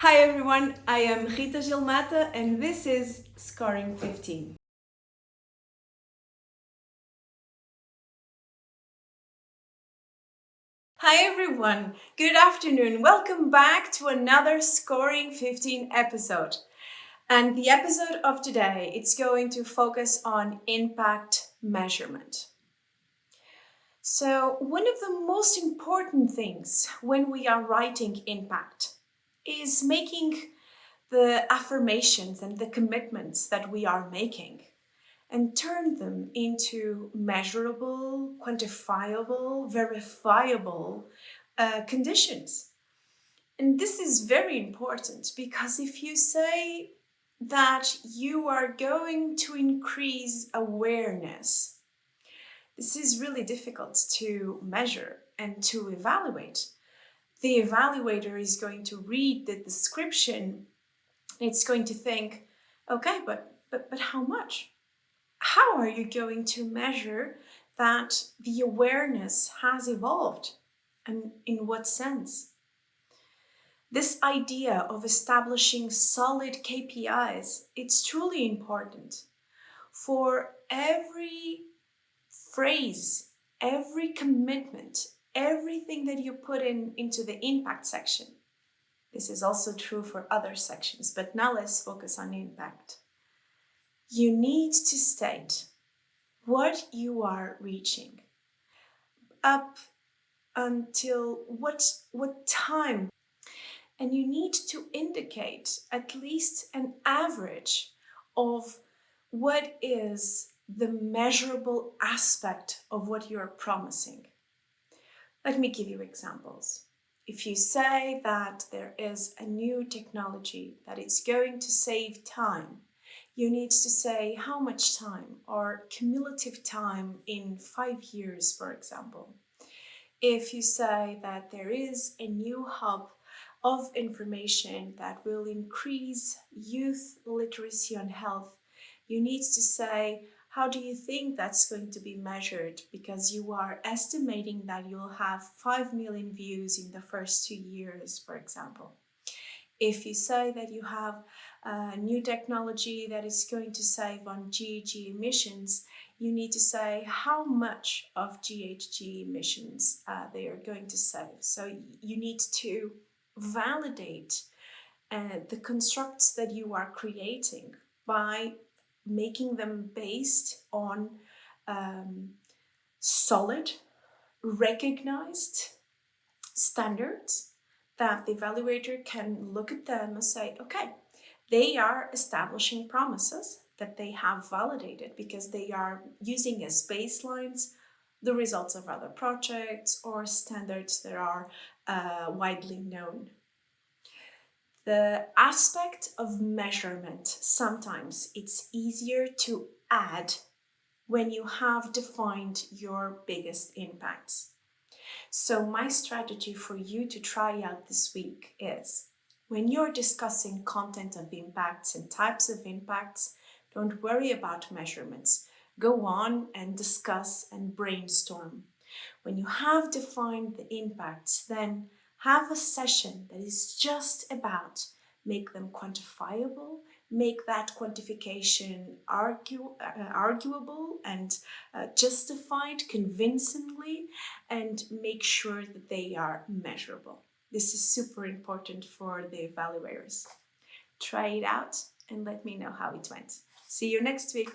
Hi everyone, I am Rita Gilmata and this is Scoring 15. Hi everyone, good afternoon. Welcome back to another Scoring 15 episode. And the episode of today, it's going to focus on impact measurement. So, one of the most important things when we are writing impact is making the affirmations and the commitments that we are making and turn them into measurable, quantifiable, verifiable conditions. And this is very important because if you say that you are going to increase awareness, this is really difficult to measure and to evaluate. The evaluator is going to read the description. It's going to think, okay, but how much? How are you going to measure that the awareness has evolved, and in what sense? This idea of establishing solid KPIs, it's truly important. For every phrase, every commitment, everything that you put into the impact section. This is also true for other sections, but now let's focus on impact. You need to state what you are reaching, up until what time, and you need to indicate at least an average of what is the measurable aspect of what you are promising. Let me give you examples. If you say that there is a new technology that is going to save time, you need to say how much time, or cumulative time in 5 years, for example. If you say that there is a new hub of information that will increase youth literacy on health, you need to say, how do you think that's going to be measured? Because you are estimating that you'll have 5 million views in the first 2 years, for example. If you say that you have a new technology that is going to save on GHG emissions, you need to say how much of GHG emissions they are going to save. So you need to validate the constructs that you are creating by making them based on solid, recognized standards that the evaluator can look at them and say, okay, they are establishing promises that they have validated because they are using as baselines the results of other projects or standards that are widely known. The aspect of measurement, sometimes it's easier to add when you have defined your biggest impacts. So my strategy for you to try out this week is, when you're discussing content of impacts and types of impacts, don't worry about measurements. Go on and discuss and brainstorm. When you have defined the impacts, then have a session that is just about make them quantifiable, make that quantification arguable and justified convincingly, and make sure that they are measurable. This is super important for the evaluators. Try it out and let me know how it went. See you next week.